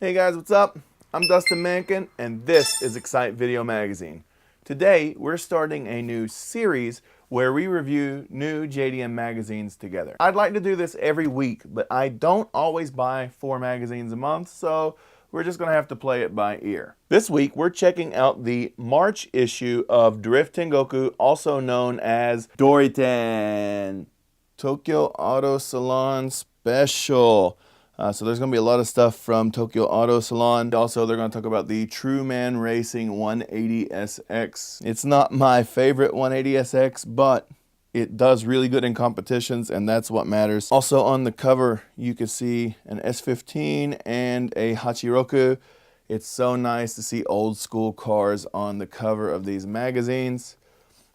Hey guys, what's up? I'm Dustin Mankin, and this is Excite Video Magazine. Today, we're starting a new series where we review new JDM magazines together. I'd like to do this every week, but I don't always buy 4 magazines a month, so we're just gonna have to play it by ear. This week, we're checking out the March issue of Drift Tengoku, also known as Doriten Tokyo Auto Salon Special. So there's going to be a lot of stuff from Tokyo Auto Salon. Also, they're going to talk about the True Man Racing 180SX. It's not my favorite 180SX, but it does really good in competitions, and that's what matters. Also on the cover, you can see an S15 and a Hachiroku. It's so nice to see old school cars on the cover of these magazines.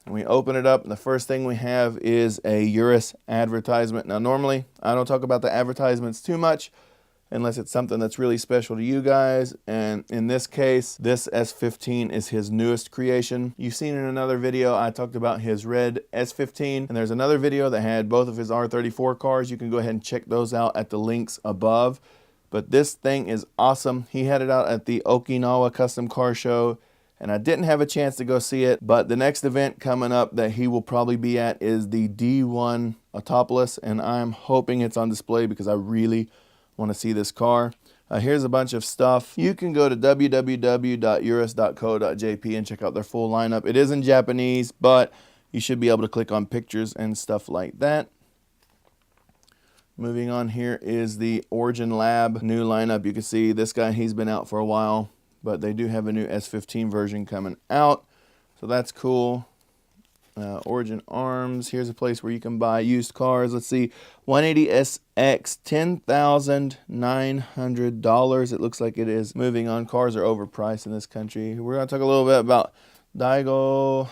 And we open it up, and the first thing we have is a Eurus Advertisement. Now, normally, I don't talk about the advertisements too much unless it's something that's really special to you guys. And in this case, this S15 is his newest creation. You've seen in another video, I talked about his red S15, and there's another video that had both of his R34 cars. You can go ahead and check those out at the links above. But this thing is awesome. He had it out at the Okinawa Custom Car Show, and I didn't have a chance to go see it, but the next event coming up that he will probably be at is the D1 Autopolis, and I'm hoping it's on display because I really want to see this car. Here's a bunch of stuff. You can go to www.urus.co.jp and check out their full lineup. It is in Japanese, but you should be able to click on pictures and stuff like that. Moving on, here is the Origin Lab new lineup. You can see this guy, he's been out for a while, but they do have a new S15 version coming out, so that's cool. Origin Arms, here's a place where you can buy used cars. Let's see, 180SX, $10,900. It looks like it is. Moving on, cars are overpriced in this country. We're going to talk a little bit about Daigo,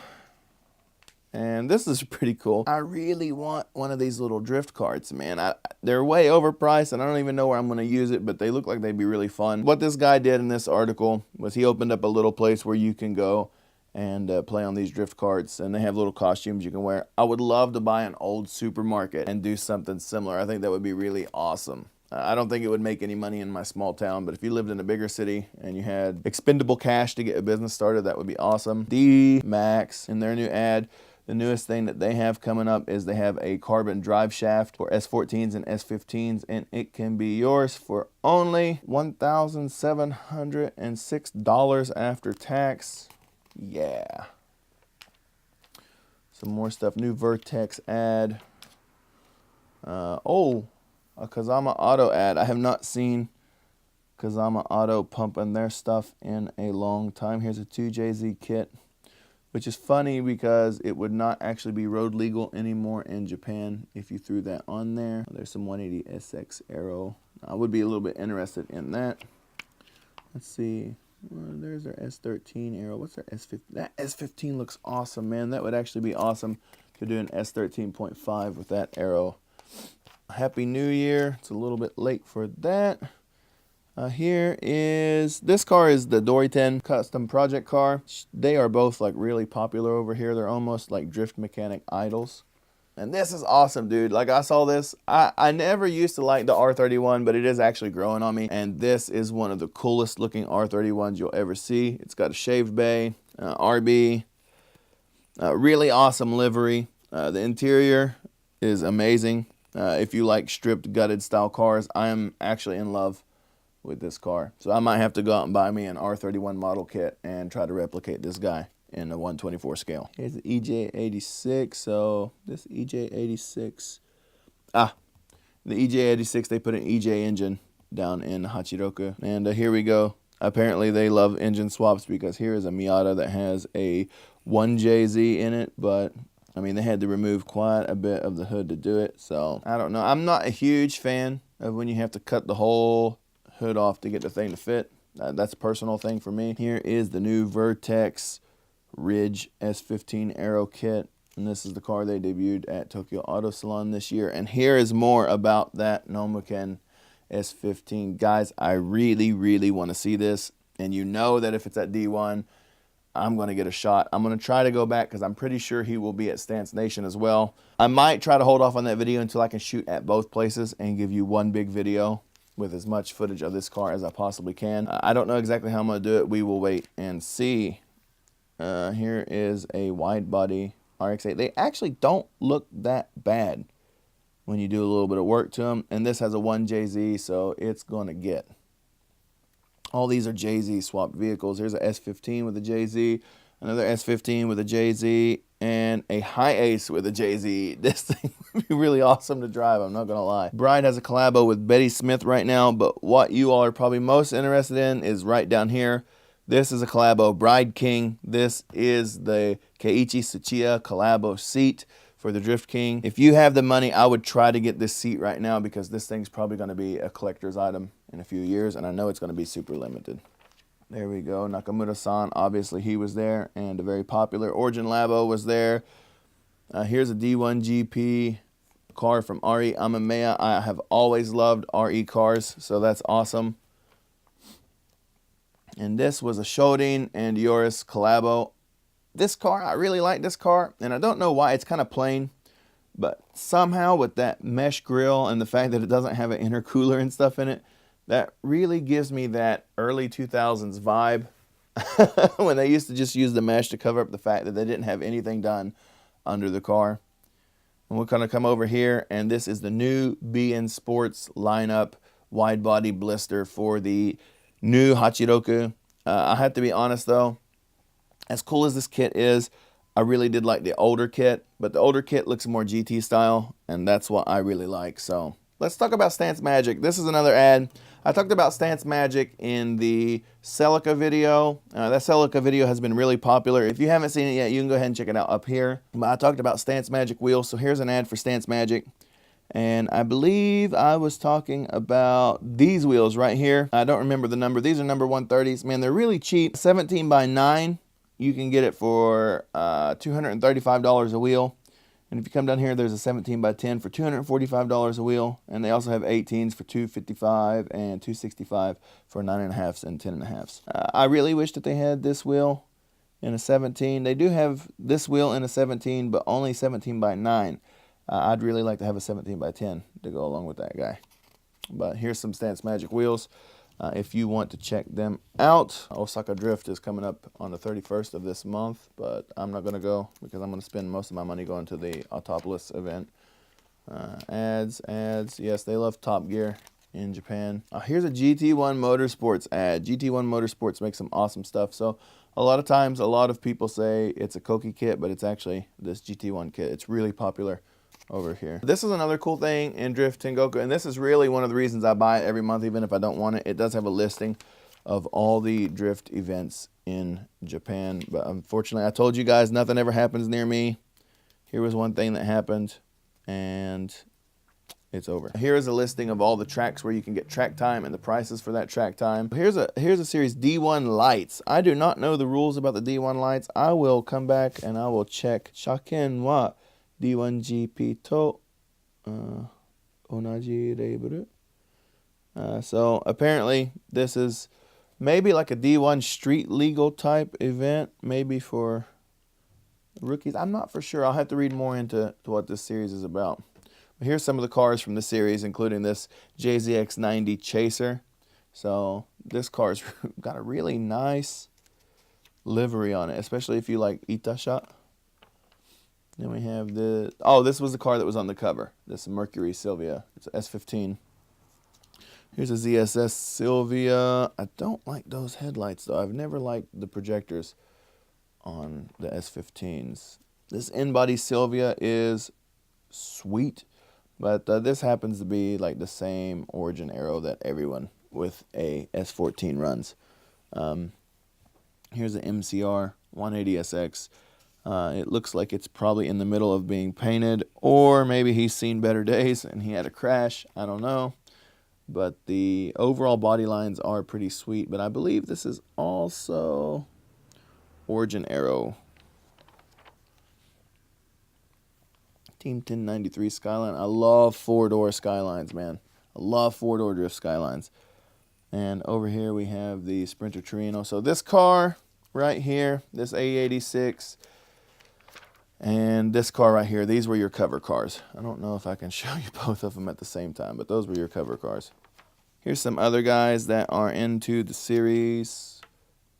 and this is pretty cool. I really want one of these little drift carts, man. They're way overpriced, and I don't even know where I'm going to use it, but they look like they'd be really fun. What this guy did in this article was he opened up a little place where you can go and play on these drift carts, and they have little costumes you can wear. I would love to buy an old supermarket and do something similar. I think that would be really awesome. I don't think it would make any money in my small town, but if you lived in a bigger city and you had expendable cash to get a business started, that would be awesome. D-Max, in their new ad, the newest thing that they have coming up is they have a carbon drive shaft for S14s and S15s, and it can be yours for only $1,706 after tax. Yeah. Some more stuff. New Vertex ad. A Kazama Auto ad. I have not seen Kazama Auto pumping their stuff in a long time. Here's a 2JZ kit, which is funny because it would not actually be road legal anymore in Japan if you threw that on there. There's some 180SX Aero. I would be a little bit interested in that. Let's see. Well, there's our S13 Aero. What's our S15? That S15 looks awesome, man. That would actually be awesome to do an S13.5 with that Aero. Happy New Year. It's a little bit late for that. Here is, this car is the Doriten custom project car. They are both like really popular over here. They're almost like drift mechanic idols. And this is awesome, dude. Like, I saw this. I never used to like the R31, but it is actually growing on me. And this is one of the coolest looking R31s you'll ever see. It's got a shaved bay, RB, really awesome livery. The interior is amazing. If you like stripped, gutted style cars, I am actually in love with this car. So I might have to go out and buy me an R31 model kit and try to replicate this guy in a 1/24 scale. Here's the EJ86. So this EJ86, the EJ86, they put an EJ engine down in Hachiroku. And here we go. Apparently they love engine swaps because here is a Miata that has a 1JZ in it, but I mean, they had to remove quite a bit of the hood to do it. So I don't know. I'm not a huge fan of when you have to cut the whole hood off to get the thing to fit. That's a personal thing for me. Here is the new Vertex Ridge S15 Aero kit, and this is the car they debuted at Tokyo Auto Salon this year. And here is more about that Nomuken S15. Guys, I really, really want to see this, and you know that if it's at D1, I'm going to get a shot. I'm going to try to go back because I'm pretty sure he will be at Stance Nation as well. I might try to hold off on that video until I can shoot at both places and give you one big video. with as much footage of this car as I possibly can. I don't know exactly how I'm going to do it. We will wait and see. Here is a wide body RX-8. They actually don't look that bad when you do a little bit of work to them. And this has a 1JZ, so it's going to get. All these are JZ swapped vehicles. Here's a S15 with a JZ, another S15 with a JZ, and a High Ace with a JZ. This thing would be really awesome to drive, I'm not going to lie. Bride has a collabo with Betty Smith right now, but what you all are probably most interested in is right down here. This is a collabo, Bride King. This is the Keiichi Tsuchiya collabo seat for the Drift King. If you have the money, I would try to get this seat right now because this thing's probably going to be a collector's item in a few years, and I know it's going to be super limited. There we go, Nakamura-san, obviously he was there, and a very popular Origin Labo was there. Here's a D1 GP car from RE Amameya. I have always loved RE cars, so that's awesome. And this was a Shodin and Eurus collabo. This car, I really like this car, and I don't know why it's kind of plain, but somehow with that mesh grille and the fact that it doesn't have an intercooler and stuff in it, that really gives me that early 2000s vibe when they used to just use the mesh to cover up the fact that they didn't have anything done under the car. And we're going to come over here, and this is the new BN Sports lineup wide body blister for the new Hachiroku. I have to be honest though, as cool as this kit is, I really did like the older kit, but the older kit looks more GT style, and that's what I really like. So let's talk about Stance Magic. This is another ad. I talked about Stance Magic in the Celica video. That Celica video has been really popular. If you haven't seen it yet, you can go ahead and check it out up here. But I talked about Stance Magic wheels, so here's an ad for Stance Magic. And I believe I was talking about these wheels right here. I don't remember the number. These are number 130s. Man, they're really cheap. 17 by 9. You can get it for $235 a wheel. And if you come down here, there's a 17 by 10 for $245 a wheel. And they also have 18s for $255 and $265 for 9.5s and 10.5s. I really wish that they had this wheel in a 17. They do have this wheel in a 17, but only 17 by 9. I'd really like to have a 17 by 10 to go along with that guy. But here's some Stance Magic wheels. If you want to check them out, Osaka Drift is coming up on the 31st of this month, but I'm not going to go because I'm going to spend most of my money going to the Autopolis event. Ads. Yes, they love Top Gear in Japan. Here's a GT1 Motorsports ad. GT1 Motorsports makes some awesome stuff. So a lot of times, a lot of people say it's a Koki kit, but it's actually this GT1 kit. It's really popular over here. This is another cool thing in Drift Tengoku, and this is really one of the reasons I buy it every month, even if I don't want it. It does have a listing of all the Drift events in Japan, but unfortunately, I told you guys nothing ever happens near me. Here was one thing that happened, and it's over. Here is a listing of all the tracks where you can get track time and the prices for that track time. Here's a series D1 lights. I do not know the rules about the D1 lights. I will come back and I will check. Shaken wa D1 GP to onaji label. So apparently this is maybe like a D1 street legal type event, maybe for rookies. I'm not for sure. I'll have to read more into what this series is about. But here's some of the cars from the series, including this JZX90 Chaser. So this car's got a really nice livery on it, especially if you like Itasha. Then we have the, this was the car that was on the cover. This Mercury Silvia. It's an S15. Here's a ZSS Silvia. I don't like those headlights though. I've never liked the projectors on the S15s. This in-body Silvia is sweet, but this happens to be like the same Origin Aero that everyone with a S14 runs. Here's the MCR 180SX. It looks like it's probably in the middle of being painted, or maybe he's seen better days and he had a crash. I don't know. But the overall body lines are pretty sweet. But I believe this is also Origin Aero. Team 1093 Skyline. I love four-door Skylines, man. I love four-door drift Skylines. And over here we have the Sprinter Torino. So this car right here, this A86, and this car right here, these were your cover cars. I don't know if I can show you both of them at the same time, but those were your cover cars. Here's some other guys that are into the series.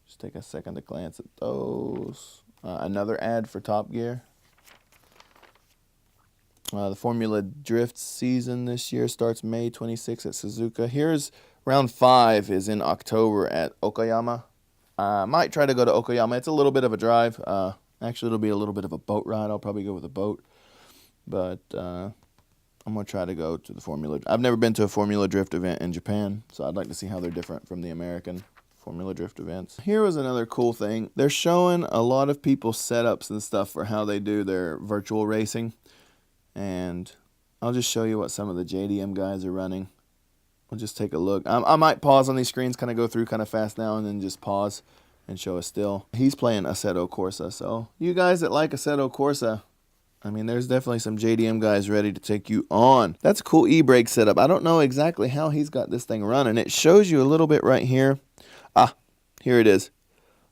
Just take a second to glance at those. Another ad for Top Gear. The Formula Drift season this year starts May 26th at Suzuka. Here's round 5 is in October at Okayama. I might try to go to Okayama. It's a little bit of a drive. Actually, it'll be a little bit of a boat ride. I'll probably go with a boat. But I'm going to try to go to the Formula. I've never been to a Formula Drift event in Japan, so I'd like to see how they're different from the American Formula Drift events. Here was another cool thing. They're showing a lot of people's setups and stuff for how they do their virtual racing. And I'll just show you what some of the JDM guys are running. We'll just take a look. I might pause on these screens, kind of go through kind of fast now, and then just pause and show a still. He's playing Assetto Corsa, so you guys that like Assetto Corsa, I mean, there's definitely some JDM guys ready to take you on. That's a cool e-brake setup. I don't know exactly how he's got this thing running. It shows you a little bit right here. Here it is.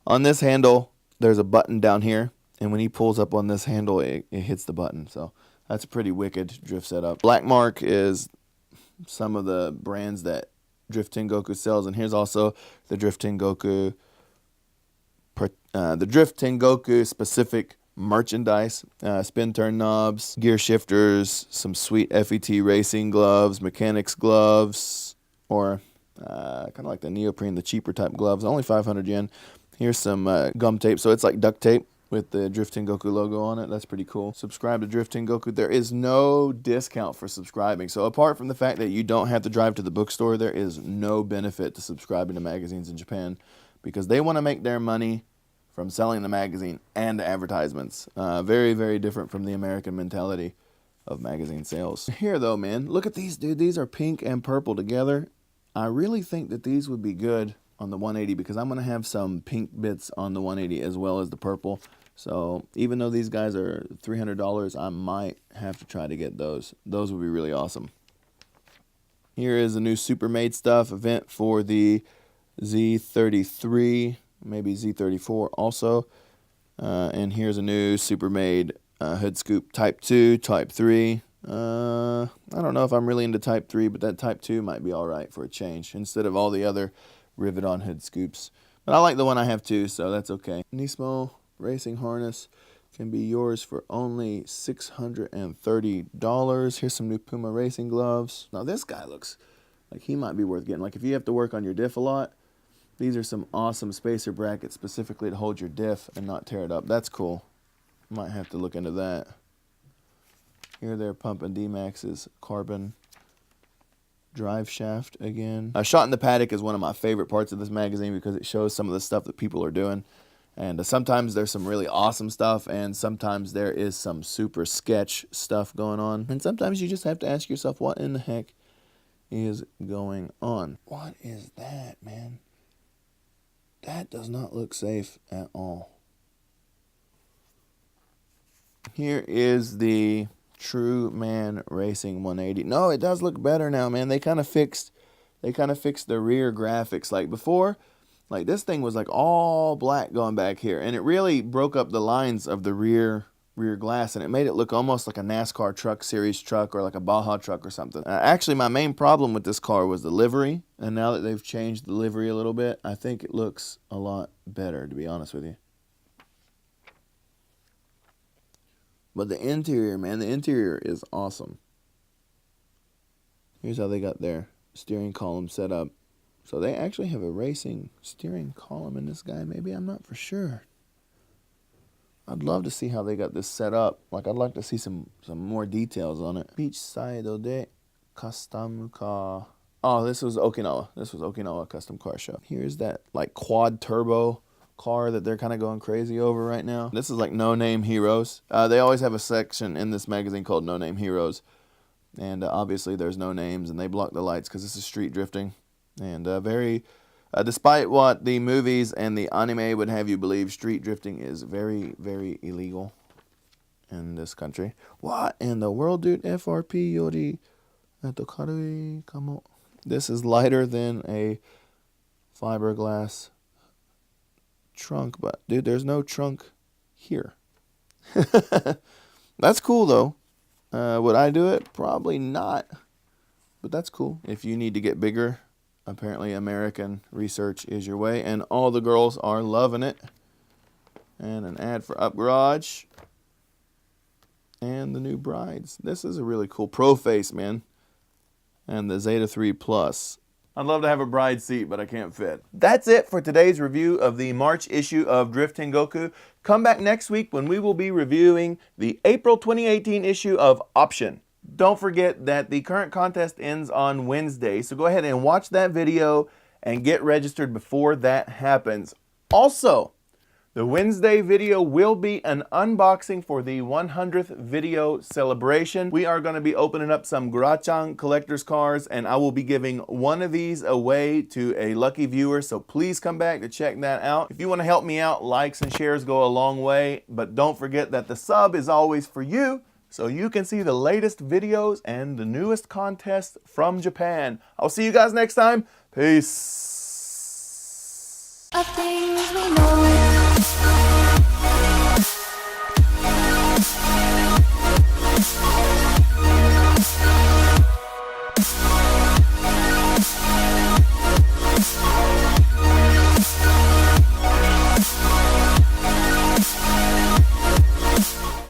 On this handle, there's a button down here, and when he pulls up on this handle, it hits the button. So that's a pretty wicked drift setup. Black Mark is some of the brands that Drift Tengoku sells, and here's also the Drift Tengoku specific merchandise, spin turn knobs, gear shifters, some sweet FET racing gloves, mechanics gloves, or kind of like the neoprene, the cheaper type gloves, only 500 yen. Here's some gum tape, so it's like duct tape with the Drift Tengoku logo on it. That's pretty cool. Subscribe to Drift Tengoku. There is no discount for subscribing. So apart from the fact that you don't have to drive to the bookstore, there is no benefit to subscribing to magazines in Japan because they want to make their money from selling the magazine and the advertisements. Very, very different from the American mentality of magazine sales. Here though, man, look at these, dude. These are pink and purple together. I really think that these would be good on the 180 because I'm going to have some pink bits on the 180 as well as the purple. So even though these guys are $300, I might have to try to get those. Those would be really awesome. Here is the new Supermade stuff event for the Z33, maybe Z34 also. And here's a new Supermade hood scoop Type 2, Type 3. I don't know if I'm really into Type 3, but that Type 2 might be all right for a change instead of all the other rivet-on hood scoops. But I like the one I have too, so that's okay. Nismo racing harness can be yours for only $630. Here's some new Puma racing gloves. Now this guy looks like he might be worth getting. Like if you have to work on your diff a lot, these are some awesome spacer brackets specifically to hold your diff and not tear it up. That's cool. Might have to look into that. Here they're pumping D-Max's carbon drive shaft again. Shot in the Paddock is one of my favorite parts of this magazine because it shows some of the stuff that people are doing. And sometimes there's some really awesome stuff, and sometimes there is some super sketch stuff going on. And sometimes you just have to ask yourself, what in the heck is going on? What is that, man? That does not look safe at all. Here is the True Man Racing 180. No, it does look better now, man. They kind of fixed the rear graphics. Like before, like this thing was like all black going back here, and it really broke up the lines of the rear glass, and it made it look almost like a NASCAR truck series truck or like a Baja truck or something. Actually, my main problem with this car was the livery, and now that they've changed the livery a little bit, I think it looks a lot better, to be honest with you. But the interior, man, the interior is awesome. Here's how they got their steering column set up. So they actually have a racing steering column in this guy, maybe. I'm not for sure. I'd love to see how they got this set up. Like, I'd like to see some more details on it. Beachside de custom car. Oh, this was Okinawa. This was Okinawa Custom Car Show. Here's that, like, quad turbo car that they're kind of going crazy over right now. This is like No Name Heroes. They always have a section in this magazine called No Name Heroes. And obviously there's no names, and they block the lights because this is street drifting. And despite what the movies and the anime would have you believe, street drifting is very, very illegal in this country. What in the world, dude? FRP yori karui kamo. This is lighter than a fiberglass trunk, but dude, there's no trunk here. That's cool though. Would I do it? Probably not. But that's cool. If you need to get bigger apparently American research is your way, and all the girls are loving it. And an ad for Up Garage. And the new brides. This is a really cool Pro Face, man. And the Zeta 3 Plus. I'd love to have a bride seat, but I can't fit. That's it for today's review of the March issue of Drift Tengoku. Come back next week when we will be reviewing the April 2018 issue of Option. Don't forget that the current contest ends on Wednesday, so go ahead and watch that video and get registered before that happens. Also, the Wednesday video will be an unboxing for the 100th video celebration. We are going to be opening up some Grachan collector's cars, and I will be giving one of these away to a lucky viewer, so please come back to check that out. If you want to help me out, likes and shares go a long way, but don't forget that the sub is always for you, so you can see the latest videos and the newest contests from Japan. I'll see you guys next time. Peace.